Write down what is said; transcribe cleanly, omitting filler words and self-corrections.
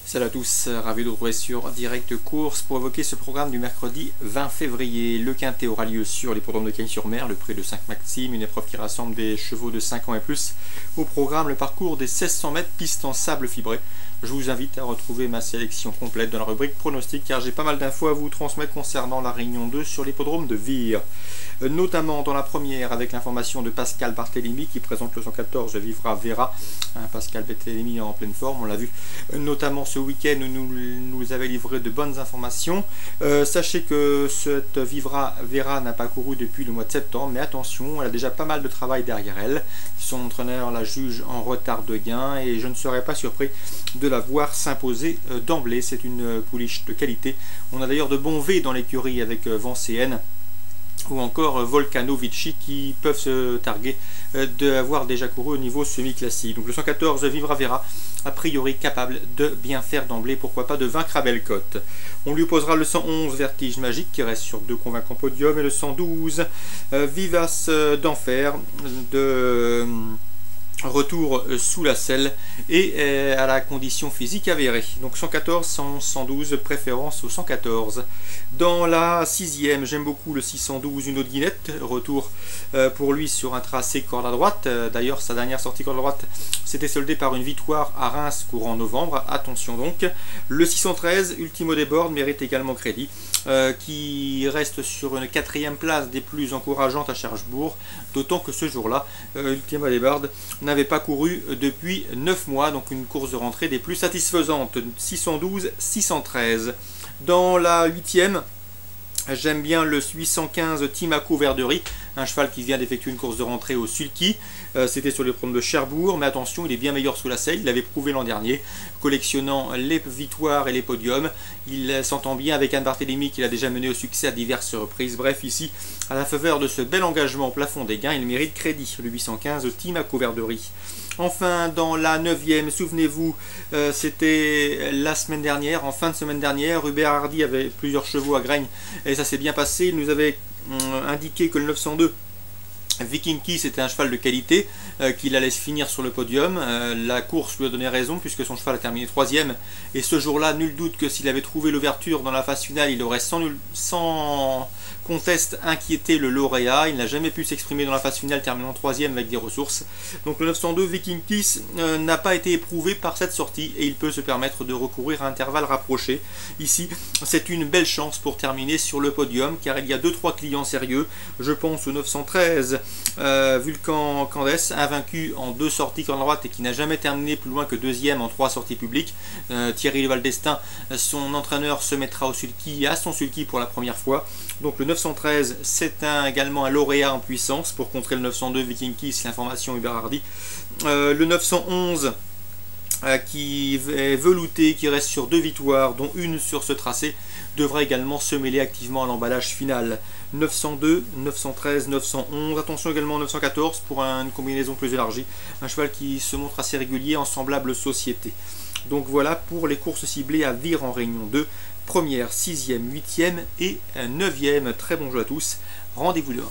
Salut à tous, ravi de vous retrouver sur Direct Course pour évoquer ce programme du mercredi 20 février. Le Quintet aura lieu sur l'hippodrome de Cagnes-sur-Mer, le prix de 5 Maxime, une épreuve qui rassemble des chevaux de 5 ans et plus. Au programme, le parcours des 1600 mètres, piste en sable fibré. Je vous invite à retrouver ma sélection complète dans la rubrique pronostic car j'ai pas mal d'infos à vous transmettre concernant la Réunion 2 sur l'hippodrome de Vire. Notamment dans la première avec l'information de Pascal Barthélémy qui présente le 114 Vivra Vera. Pascal Barthélémy en pleine forme, on l'a vu notamment ce week-end où nous avait livré de bonnes informations. Sachez que cette Vivra Vera n'a pas couru depuis le mois de septembre, mais attention, elle a déjà pas mal de travail derrière elle. Son entraîneur la juge en retard de gain et je ne serais pas surpris de la voir s'imposer d'emblée. C'est une pouliche de qualité. On a d'ailleurs de bons V dans l'écurie avec Vancéenne ou encore Volcano Vici qui peuvent se targuer d'avoir déjà couru au niveau semi-classique. Donc le 114 Vivra Vera, a priori capable de bien faire d'emblée, pourquoi pas de vaincre à belle cote. On lui opposera le 111 Vertige Magique qui reste sur 2 convaincants podiums et le 112 Vivace d'Enfer de retour sous la selle et à la condition physique avérée. Donc 114, 112, préférence au 114. Dans la sixième, j'aime beaucoup le 612 Une Autre Guinette, retour pour lui sur un tracé corde à droite. D'ailleurs sa dernière sortie corde à droite s'était soldée par une victoire à Reims courant novembre. Attention donc. Le 613 Ultimo Déborde mérite également crédit, qui reste sur une 4e place des plus encourageantes à Cherbourg, d'autant que ce jour-là, Ultimo Déborde n'avait pas couru depuis 9 mois, donc une course de rentrée des plus satisfaisantes. 612, 613. Dans la 8e, j'aime bien le 815 Timaco Verderie, un cheval qui vient d'effectuer une course de rentrée au Sulky. C'était sur les promes de Cherbourg, mais attention, il est bien meilleur sous la selle. Il l'avait prouvé l'an dernier, collectionnant les victoires et les podiums. Il s'entend bien avec Anne Barthélémy qu'il a déjà mené au succès à diverses reprises. Bref, ici, à la faveur de ce bel engagement au plafond des gains, il mérite crédit, le 815 Timaco Verderie. Enfin, dans la 9e, souvenez-vous, c'était la semaine dernière, en fin de semaine dernière, Hubert Hardy avait plusieurs chevaux à Graigne et ça s'est bien passé. Il nous avait indiqué que le 902 Viking Key c'était un cheval de qualité, qu'il allait se finir sur le podium. La course lui a donné raison puisque son cheval a terminé 3e et ce jour-là, nul doute que s'il avait trouvé l'ouverture dans la phase finale, il aurait sans conteste inquiété le lauréat. Il n'a jamais pu s'exprimer dans la phase finale, terminant 3e avec des ressources. Donc le 902 Viking Kiss n'a pas été éprouvé par cette sortie et il peut se permettre de recourir à intervalles rapprochés. Ici, c'est une belle chance pour terminer sur le podium car il y a 2-3 clients sérieux. Je pense au 913 Vulcan Candes, invaincu en 2 sorties corde droite et qui n'a jamais terminé plus loin que 2e en 3 sorties publiques. Thierry Leval d'Estaing, son entraîneur, se mettra au sulky, à son sulky pour la première fois. Donc le 913, c'est également un lauréat en puissance pour contrer le 902 Viking Kiss, l'information Hubert Hardy. Le 911 qui est velouté, qui reste sur 2 victoires, dont une sur ce tracé, devra également se mêler activement à l'emballage final. 902, 913, 911, attention également au 914 pour une combinaison plus élargie, un cheval qui se montre assez régulier en semblable société. Donc voilà pour les courses ciblées à Vire en Réunion 2, première, 6e, 8e et 9e. Très bon jeu à tous, rendez-vous demain.